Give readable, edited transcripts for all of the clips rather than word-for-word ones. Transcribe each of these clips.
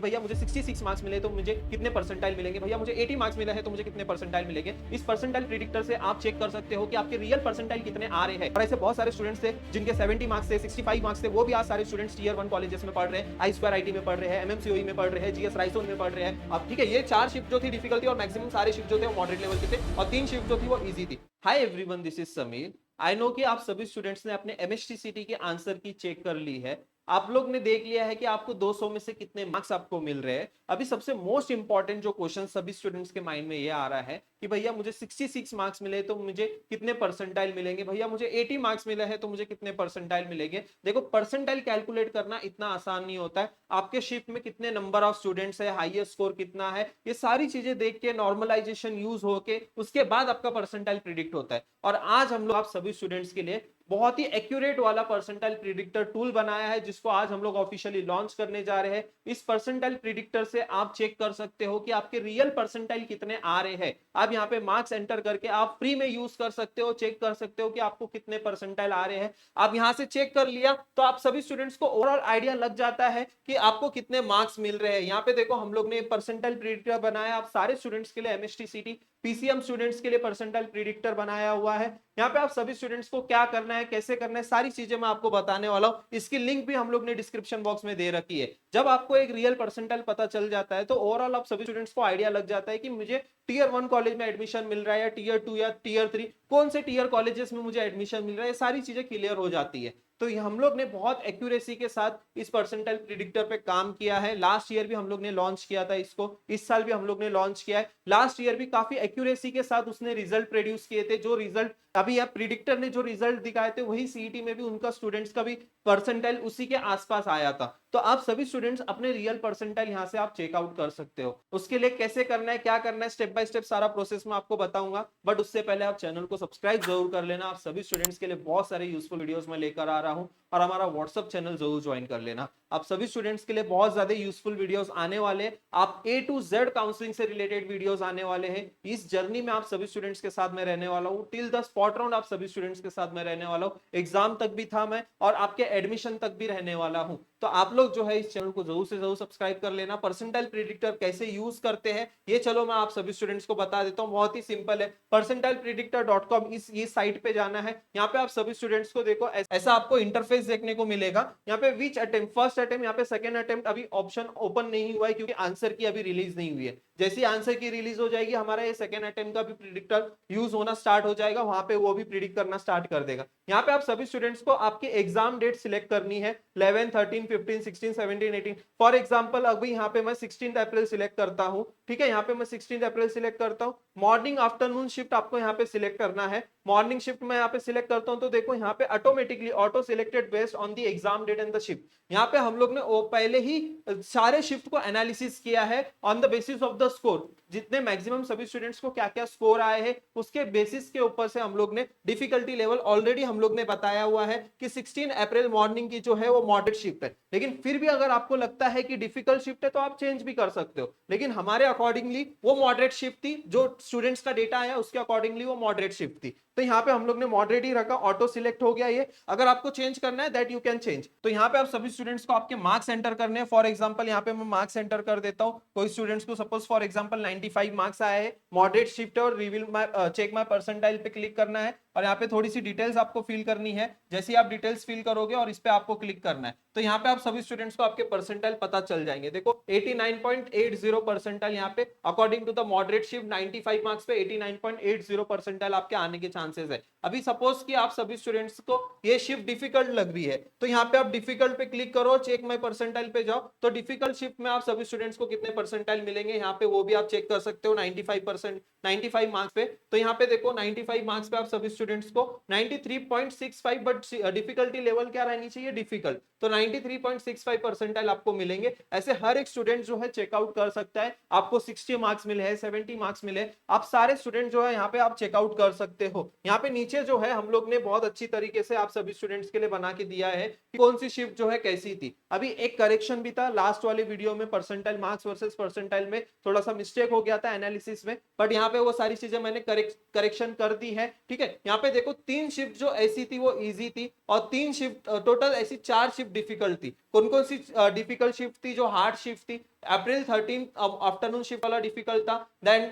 भैया मुझे 66 मार्क्स मिले तो मुझे कितने परसेंटाइल मिलेंगे, भैया मुझे 80 मार्क्स मिला है तो मुझे कितने परसेंटाइल मिलेंगे। इस परसेंटाइल प्रेडिक्टर से आप चेक कर सकते हो कि आपके रियल परसेंटाइल कितने आ रहे हैं। और ऐसे बहुत सारे स्टूडेंट्स थे जिनके 70 मार्क्स थे, 65 मार्क्स थे, वो भी आज सारे स्टूडेंट्स टीयर 1 कॉलेजेस में पढ़ रहे हैं, आई स्क्वायर आईटी में पढ़ रहे हैं, एमएमसीओई में पढ़ रहे हैं, जीएस राइसोन में पढ़ रहे हैं। अब ठीक है, ये 4 शिफ्ट जो थी डिफिकल्टी और मैक्सिमम सारे शिफ्ट जो थे वो मॉडरेट लेवल के थे और 3 शिफ्ट जो थी वो इजी थी। Hi everyone, this is Sameer. I know कि आप सभी स्टूडेंट्स ने अपने एमएचटीसीटी के आंसर की चेक कर ली है। आप लोग ने देख लिया है कि आपको 200 में से कितने मार्क्स आपको मिल रहे हैं। अभी सबसे मोस्ट इंपॉर्टेंट जो क्वेश्चन सभी स्टूडेंट्स के माइंड में ये आ रहा है कि भैया मुझे 66 मार्क्स मिले तो मुझे कितने परसेंटाइल मिलेंगे, भैया मुझे 80 मार्क्स मिले हैं तो मुझे कितने परसेंटाइल मिलेंगे। देखो, परसेंटाइल कैलकुलेट करना इतना आसान नहीं होता है। आपके शिफ्ट में कितने नंबर ऑफ स्टूडेंट्स है, हाईएस्ट स्कोर कितना है, ये सारी चीजें देख के नॉर्मलाइजेशन यूज होके उसके बाद आपका परसेंटाइल प्रिडिक्ट होता है। और आज हम लोग आप सभी स्टूडेंट्स के लिए बहुत ही एक्यूरेट वाला परसेंटाइल प्रिडिक्टर टूल बनाया है, जिसको आज हम लोग ऑफिशियली लॉन्च करने जा रहे हैं। इस परसेंटाइल प्रिडिक्टर से आप चेक कर सकते हो कि आपके रियल परसेंटाइल कितने आ रहे हैं। आप यहाँ पे मार्क्स एंटर करके आप फ्री में यूज कर सकते हो, चेक कर सकते हो कि आपको कितने परसेंटाइल आ रहे हैं। आप यहाँ से चेक कर लिया तो आप सभी स्टूडेंट्स को ओवरऑल आइडिया लग जाता है कि आपको कितने मार्क्स मिल रहे हैं। यहाँ पे देखो, हम लोग ने परसेंटाइल प्रिडिक्टर बनाया आप सारे स्टूडेंट्स के लिए, एमएचटीसीटी पीसीएम स्टूडेंट्स के लिए परसेंटाइल प्रिडिक्टर बनाया हुआ है। यहाँ पे आप सभी स्टूडेंट्स को क्या करना है, कैसे करना है, सारी चीजें मैं आपको बताने वाला हूँ। इसकी लिंक भी हम लोग ने डिस्क्रिप्शन बॉक्स में दे रखी है। जब आपको एक रियल परसेंटाइल पता चल जाता है तो ओवरऑल आप सभी स्टूडेंट्स को आइडिया लग जाता है कि मुझे टीयर 1 कॉलेज में एडमिशन मिल रहा है या टीयर 2 या टीयर 3, कौन से टीयर कॉलेजेस में मुझे एडमिशन मिल रहा है, सारी चीजें क्लियर हो जाती है। तो हम लोग ने बहुत एक्यूरेसी के साथ इस परसेंटाइल प्रिडिक्टर पे काम किया है। लास्ट ईयर भी हम लोग ने लॉन्च किया था इसको, इस साल भी हम लोग ने लॉन्च किया है। लास्ट ईयर भी काफी एक्यूरेसी के साथ उसने रिजल्ट प्रोड्यूस किए थे। जो रिजल्ट अभी आप प्रिडिक्टर ने जो रिजल्ट दिखाए थे वही सीईटी में भी उनका स्टूडेंट्स का भी परसेंटाइल उसी के आसपास आया था। तो आप सभी स्टूडेंट्स अपने रियल परसेंटाइल यहां से आप चेकआउट कर सकते हो। उसके लिए कैसे करना है, क्या करना है, स्टेप बाय स्टेप सारा प्रोसेस मैं आपको बताऊंगा। बट उससे पहले आप चैनल को सब्सक्राइब जरूर कर लेना। आप सभी स्टूडेंट्स के लिए बहुत सारे यूजफुल वीडियोस मैं लेकर आ रहा हूं और हमारा व्हाट्सअप चैनल जरूर ज्वाइन कर लेना। आप सभी स्टूडेंट्स के लिए बहुत ज्यादा यूजफुल वीडियोस आने वाले, आप ए टू जेड काउंसलिंग से रिलेटेड वीडियोस आने वाले हैं। इस जर्नी में आप सभी स्टूडेंट्स के साथ मैं रहने वाला हूं, टिल द स्पॉट राउंड आप सभी स्टूडेंट्स के साथ मैं रहने वाला हूं। एग्जाम तक भी था मैं और आपके एडमिशन तक भी रहने वाला हूं। तो आप लोग जो है इस चैनल को जरूर से जरूर सब्सक्राइब कर लेना। परसेंटाइल प्रिडिक्टर कैसे यूज करते हैं ये चलो मैं आप सभी स्टूडेंट्स को बता देता हूं। बहुत ही सिंपल है, percentilepredictor.com इस ये साइट पे जाना है। यहाँ पे आप सभी स्टूडेंट्स को देखो ऐसा आपको इंटरफेस देखने को मिलेगा। यहाँ पे विच अटेम्प्ट, फर्स्ट अटेम्प्ट, यहाँ पे सेकंड अटेम्प्ट अभी ऑप्शन ओपन नहीं हुआ है क्योंकि आंसर की अभी रिलीज नहीं हुई है। जैसी आंसर की रिलीज हो जाएगी हमारा ये सेकंड अटेम्प्ट का भी प्रिडिक्टर यूज होना स्टार्ट हो जाएगा, वहां पे वो भी प्रिडिक्ट करना स्टार्ट कर देगा। यहाँ पे आप सभी स्टूडेंट्स को आपकी एग्जाम डेट सिलेक्ट करनी है, 11, 13, 15, 16, 17, 18। फॉर एग्जांपल अभी यहाँ पे मैं 16 अप्रैल सिलेक्ट करता हूँ। ठीक है, यहाँ पे मैं 16 अप्रैल सिलेक्ट करता हूँ। मॉर्निंग आफ्टरनून शिफ्ट आपको यहाँ पे सिलेक्ट करना है। मॉर्निंग शिफ्ट में यहाँ पे सिलेक्ट करता हूँ तो देखो यहाँ पे automatically auto selected based on the exam date and the shift. यहाँ पे हम लोग ने पहले ही सारे शिफ्ट को एनालिसिस किया है on the basis of the score. जितने मैक्सिमम सभी स्टूडेंट्स को क्या क्या स्कोर आए हैं उसके बेसिस के ऊपर से हम लोग ने डिफिकल्टी लेवल ऑलरेडी हम लोग ने बताया हुआ है कि 16 अप्रैल मॉर्निंग की जो है वो मॉडरेट शिफ्ट है। लेकिन फिर भी अगर आपको लगता है कि डिफिकल्ट शिफ्ट है तो आप चेंज भी कर सकते हो। लेकिन हमारे अकॉर्डिंगली वो मॉडरेट शिफ्ट थी, जो स्टूडेंट्स का डेटा आया उसके अकॉर्डिंगली वो मॉडरेट शिफ्ट थी। तो यहाँ पे हम लोग ने मॉडरेट ही रखा, ऑटो सिलेक्ट हो गया ये। अगर आपको चेंज करना है दैट यू कैन चेंज। तो यहाँ पे आप सभी स्टूडेंट्स को आपके मार्क्स एंटर करने हैं। फॉर एग्जांपल यहाँ पे मैं मार्क्स एंटर कर देता हूँ। कोई स्टूडेंट्स को सपोज फॉर एग्जांपल 95 मार्क्स आए हैं, मॉडरेट शिफ्ट और रिवील चेक माय परसेंटाइल पे क्लिक करना है और यहाँ पे थोड़ी सी डिटेल्स आपको फिल करनी है। जैसे आप डिटेल्स फिल करोगे और इस पे आपको क्लिक करना है तो यहाँ पे आप सभी स्टूडेंट्स को आपके परसेंटाइल पता चल जाएंगे। देखो 89.80 परसेंटाइल यहाँ पे according to the moderate shift 95 marks पे 89.80 परसेंटाइल आपके आने के चांसेस है। अभी सपोज कि आप सभी स्टूडेंट्स को ये शिफ्ट डिफिकल्ट लग रही है तो यहाँ पे आप डिफिकल्ट पे क्लिक करो, चेक माय परसेंटाइल पे जाओ तो डिफिकल्ट शिफ्ट में आप सभी स्टूडेंट्स को कितने परसेंटाइल मिलेंगे यहाँ पे वो भी आप चेक कर सकते हो। 95 मार्क्स पे तो यहाँ पे देखो 95 मार्क्स पे आप सभी स्टूडेंट्स को 93.65, बट डिफिकल्टी लेवल क्या रहनी चाहिए, डिफिकल्ट, तो 93.65 परसेंटाइल आपको मिलेंगे। ऐसे हर एक स्टूडेंट जो है चेकआउट कर सकता है। आपको 60 मार्क्स मिले हैं, 70 मार्क्स मिले, आप सारे स्टूडेंट जो है यहाँ पे आप चेकआउट कर सकते हो। यहाँ पे नीचे जो है हम लोग ने बहुत अच्छी तरीके से आप सभी स्टूडेंट्स के लिए बना के दिया है कि कौन सी शिफ्ट जो है कैसी थी। अभी एक करेक्शन भी था लास्ट वाले वीडियो में, परसेंटाइल मार्क्स वर्सेस परसेंटाइल में थोड़ा सा मिस्टेक हो गया था एनालिसिस में, बट यहाँ पे वो सारी चीजें मैंने करेक्शन कर दी है। ठीक है, यहाँ पे देखो 3 शिफ्ट जो ऐसी थी वो इजी थी और 3 शिफ्ट टोटल ऐसी 4 शिफ्ट डिफिकल्ट थी। कौन कौन सी डिफिकल्ट शिफ्ट थी? जो हार्ड शिफ्ट थी, अप्रैल 13 आफ्टरनून शिफ्ट वाला डिफिकल्ट था, then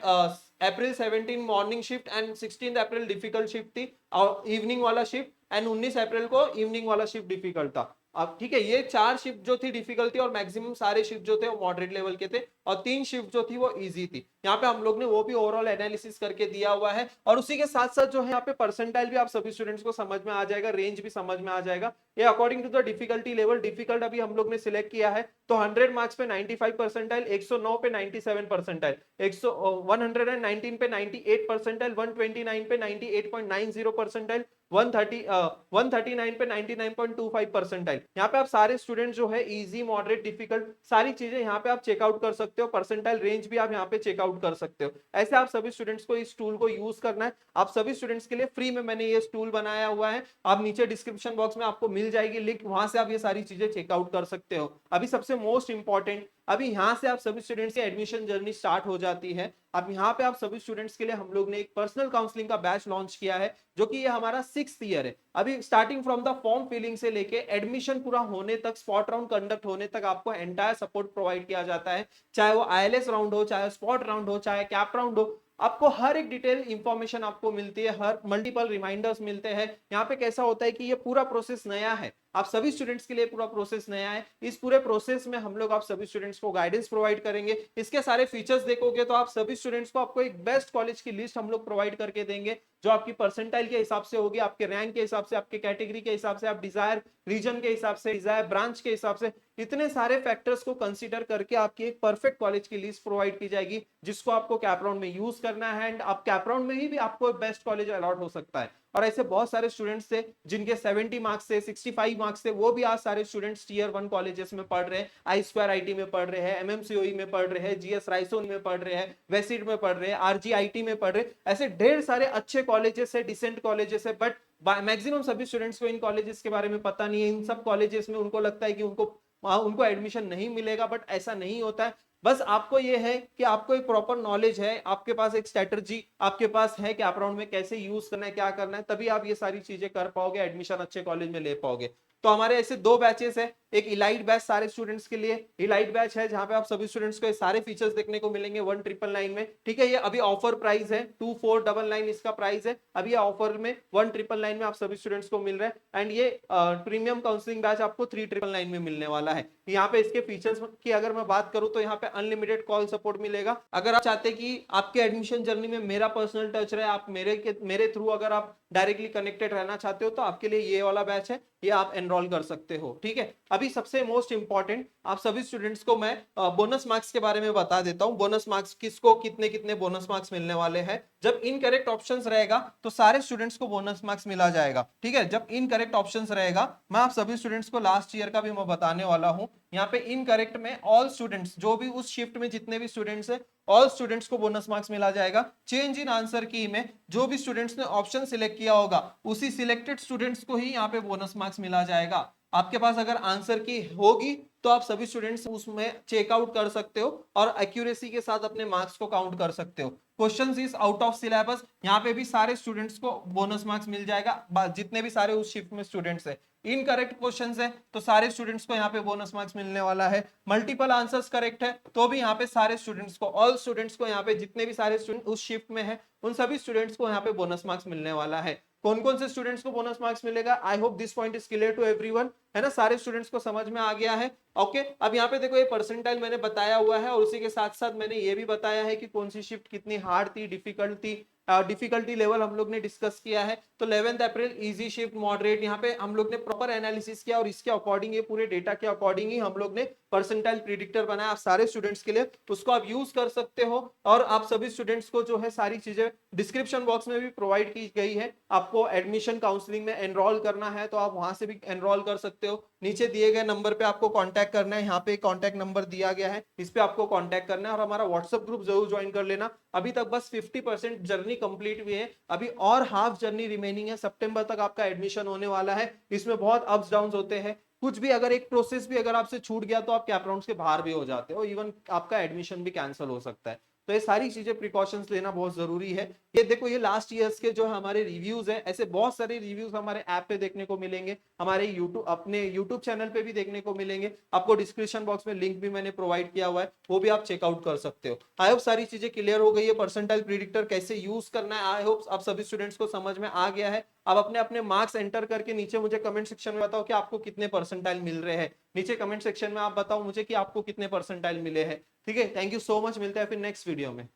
April 17 morning shift and 16 April difficult shift थी और इवनिंग वाला शिफ्ट, एंड 19 अप्रैल को इवनिंग वाला शिफ्ट डिफिकल्ट था। अब ठीक है, ये 4 शिफ्ट जो थी डिफिकल्ट थी और मैक्सिमम सारे शिफ्ट जो थे वो मॉडरेट लेवल के थे और 3 शिफ्ट जो थी वो इजी थी। यहाँ पे हम लोग ने वो भी ओवरऑल एनालिसिस करके दिया हुआ है और उसी के साथ साथ जो है यहाँ पे परसेंटाइल भी आप सभी स्टूडेंट्स को समझ में आ जाएगा, रेंज भी समझ में आ जाएगा। ये according to the difficulty level, difficult अभी हम लोग ने सिलेक्ट किया है तो 100 मार्क्स पे 95 परसेंटाइल, 109 पे 97 परसेंटाइल, 119 पे 98 परसेंटाइल, 129 पे 98.90 परसेंटाइल, 139 पे 99.25 परसेंटाइल। यहाँ पे आप सारे स्टूडेंट जो है इजी, मॉडरेट, डिफिकल्ट सारी चीजें यहाँ पे आप चेकआउट कर सकते हो, परसेंटाइल रेंज भी आप यहाँ पे चेकआउट कर सकते हो। ऐसे आप सभी स्टूडेंट्स को इस टूल को यूज करना है। आप सभी स्टूडेंट्स के लिए फ्री में मैंने ये टूल बनाया हुआ है, आप नीचे डिस्क्रिप्शन बॉक्स में आपको मिल जाएगी लिंक, वहां से आप ये सारी चीजें चेकआउट कर सकते हो। अभी सबसे मोस्ट इंपॉर्टेंट, अभी यहाँ से आप सभी स्टूडेंट्स की एडमिशन जर्नी स्टार्ट हो जाती है। अब यहाँ पे आप सभी स्टूडेंट्स के लिए हम लोग ने एक पर्सनल काउंसलिंग का बैच लॉन्च किया है जो कि ये हमारा 6th ईयर है। अभी starting from the form filling से लेके एडमिशन पूरा होने तक, स्पॉट राउंड कंडक्ट होने तक आपको एंटायर सपोर्ट प्रोवाइड किया जाता है, चाहे वो आईएलएस राउंड हो, चाहे स्पॉट राउंड हो, चाहे कैप राउंड हो। आपको हर एक डिटेल इंफॉर्मेशन आपको मिलती है, हर मल्टीपल रिमाइंडर्स मिलते हैं। यहाँ पे कैसा होता है कि ये पूरा प्रोसेस नया है, आप सभी स्टूडेंट्स के लिए पूरा प्रोसेस नया है। इस पूरे प्रोसेस में हम लोग आप सभी स्टूडेंट्स को गाइडेंस प्रोवाइड करेंगे। इसके सारे फीचर्स देखोगे तो आप सभी स्टूडेंट्स को आपको एक बेस्ट कॉलेज की लिस्ट हम लोग प्रोवाइड करके देंगे जो आपकी परसेंटाइल के हिसाब से होगी, आपके रैंक के हिसाब से, आपके कैटेगरी के हिसाब से, आप डिजायर रीजन के हिसाब से, डिजायर ब्रांच के हिसाब से, इतने सारे फैक्टर्स को कंसीडर करके आपकी एक परफेक्ट कॉलेज की लिस्ट प्रोवाइड की जाएगी जिसको आपको कैप राउंड में यूज करना है। एंड आप कैप राउंड में ही भी आपको बेस्ट कॉलेज अलॉट हो सकता है। और ऐसे बहुत सारे स्टूडेंट्स थे जिनके 70 मार्क्स थे, 65 मार्क्स थे, वो भी आज सारे स्टूडेंट्स टीयर 1 कॉलेजेस में पढ़ रहे हैं, आई स्क्वायर आईटी में पढ़ रहे हैं, एमएमसीओई में पढ़ रहे हैं, जीएस राइसोन में पढ़ रहे हैं, वेसिड में पढ़ रहे हैं, आरजीआईटी में पढ़ रहे हैं। ऐसे ढेर सारे अच्छे कॉलेजेस है, डिसेंट कॉलेजेस है, बट मैक्सिमम सभी स्टूडेंट्स को इन कॉलेजेस के बारे में पता नहीं है। इन सब कॉलेजेस में उनको लगता है कि उनको एडमिशन नहीं मिलेगा, बट ऐसा नहीं होता है। बस आपको ये है कि आपको एक प्रॉपर नॉलेज है, आपके पास एक स्ट्रेटजी आपके पास है कि आप राउंड में कैसे यूज करना है, क्या करना है, तभी आप ये सारी चीजें कर पाओगे, एडमिशन अच्छे कॉलेज में ले पाओगे। तो हमारे ऐसे 2 बैचेस है, एक इलाइट बैच सारे स्टूडेंट्स के लिए, इलाइट बैच है जहां पे आप सभी स्टूडेंट्स को ये सारे फीचर्स देखने को मिलेंगे 1999 में। ठीक है, ये अभी ऑफर प्राइस है 2499 इसका प्राइस है, अभी ऑफर में 1999 में आप सभी स्टूडेंट्स को मिल रहा है। एंड ये प्रीमियम काउंसलिंग बैच आपको 3999 में मिलने वाला है। यहाँ पे इसके फीचर्स की अगर मैं बात करूं तो यहाँ पे अनलिमिटेड कॉल सपोर्ट मिलेगा। अगर आप चाहते कि आपके एडमिशन जर्नी में मेरा पर्सनल टच रहे, आप मेरे थ्रू अगर आप डायरेक्टली कनेक्टेड रहना चाहते हो तो आपके लिए ये वाला बैच है, ये आप एनरोल कर सकते हो। ठीक है, अभी सबसे मोस्ट इंपॉर्टेंट आप सभी स्टूडेंट्स को मैं बोनस मार्क्स के बारे में बता देता हूं। बोनस मार्क्स किसको कितने कितने बोनस मार्क्स मिलने वाले हैं। जब इनकरेक्ट ऑप्शंस रहेगा तो सारे स्टूडेंट्स को बोनस मार्क्स मिला जाएगा। ठीक है, जब इनकरेक्ट ऑप्शंस रहेगा, मैं आप सभी स्टूडेंट्स को लास्ट ईयर का भी मैं बताने वाला हूं। यहाँ पे इनकरेक्ट में ऑल स्टूडेंट्स, जो भी उस शिफ्ट में जितने भी स्टूडेंट्स है, ऑल स्टूडेंट्स को बोनस मार्क्स मिला जाएगा। चेंज इन आंसर की में जो भी स्टूडेंट्स ने ऑप्शन सिलेक्ट किया होगा उसी सिलेक्टेड स्टूडेंट्स को ही यहाँ पे बोनस मार्क्स मिला जाएगा। आपके पास अगर आंसर की होगी तो आप सभी स्टूडेंट्स उसमें चेकआउट कर सकते हो और एक्यूरेसी के साथ अपने मार्क्स को काउंट कर सकते हो। Questions is out of syllabus, यहाँ पे भी सारे स्टूडेंट्स को बोनस मार्क्स मिल जाएगा, जितने भी सारे उस शिफ्ट में स्टूडेंट्स है। इनकरेक्ट क्वेश्चंस है तो सारे स्टूडेंट्स को यहाँ पे बोनस मार्क्स मिलने वाला है। मल्टीपल आंसर्स करेक्ट है तो भी यहाँ पे सारे स्टूडेंट्स को, ऑल स्टूडेंट्स को, यहाँ पे जितने भी सारे स्टूडेंट उस शिफ्ट में है उन सभी स्टूडेंट्स को यहाँ पे बोनस मार्क्स मिलने वाला है। कौन कौन से स्टूडेंट्स को बोनस मार्क्स मिलेगा? I hope this point is clear to everyone, है ना, सारे स्टूडेंट्स को समझ में आ गया है। ओके, अब यहाँ पे देखो ये परसेंटाइल मैंने बताया हुआ है और उसी के साथ साथ मैंने ये भी बताया है कि कौन सी शिफ्ट कितनी हार्ड थी, डिफिकल्ट थी, डिफिकल्टी लेवल हम लोग ने डिस्कस किया है। तो 11 अप्रैल इजी शिफ्ट, मॉडरेट, यहाँ पे हम लोग ने प्रॉपर एनालिसिस किया और इसके अकॉर्डिंग, ये पूरे डेटा के अकॉर्डिंग ही हम लोग ने परसेंटाइल प्रिडिक्टर बनाया आप सारे स्टूडेंट्स के लिए, उसको आप यूज कर सकते हो। और आप सभी स्टूडेंट्स को जो है सारी चीजें डिस्क्रिप्शन बॉक्स में भी प्रोवाइड की गई है। आपको एडमिशन काउंसलिंग में एनरोल करना है तो आप वहां से भी एनरोल कर सकते हो। नीचे दिए गए नंबर पे आपको कांटेक्ट करना है, यहाँ पे कांटेक्ट नंबर दिया गया है, इस पे आपको कांटेक्ट करना है और हमारा व्हाट्सएप ग्रुप जरूर ज्वाइन कर लेना। अभी तक बस 50% जर्नी कंप्लीट हुई है, अभी और हाफ जर्नी रिमेनिंग है। सितंबर तक आपका एडमिशन होने वाला है, इसमें बहुत अप्स डाउन होते हैं, कुछ भी अगर एक प्रोसेस भी अगर आपसे छूट गया तो आप कैप राउंड्स के बाहर भी हो जाते हो, इवन आपका एडमिशन भी कैंसिल हो सकता है। तो ये सारी चीजें प्रिकॉशंस लेना बहुत जरूरी है। ये देखो, ये लास्ट ईयर्स के जो हमारे रिव्यूज हैं, ऐसे बहुत सारे रिव्यूज हमारे ऐप पे देखने को मिलेंगे, हमारे यूट्यूब अपने यूट्यूब चैनल पे भी देखने को मिलेंगे। आपको डिस्क्रिप्शन बॉक्स में लिंक भी मैंने प्रोवाइड किया हुआ है, वो भी आप चेकआउट कर सकते हो। आई होप सारी चीजें क्लियर हो गई है, परसेंटाइल प्रिडिक्टर कैसे यूज करना है। आई होप आप सभी स्टूडेंट्स को समझ में आ गया है। आप अपने अपने मार्क्स एंटर करके नीचे मुझे कमेंट सेक्शन में बताओ कि आपको कितने परसेंटाइल मिल रहे हैं। नीचे कमेंट सेक्शन में आप बताओ मुझे कि आपको कितने परसेंटाइल मिले हैं। ठीक है, थैंक यू सो मच, मिलते हैं फिर नेक्स्ट वीडियो में।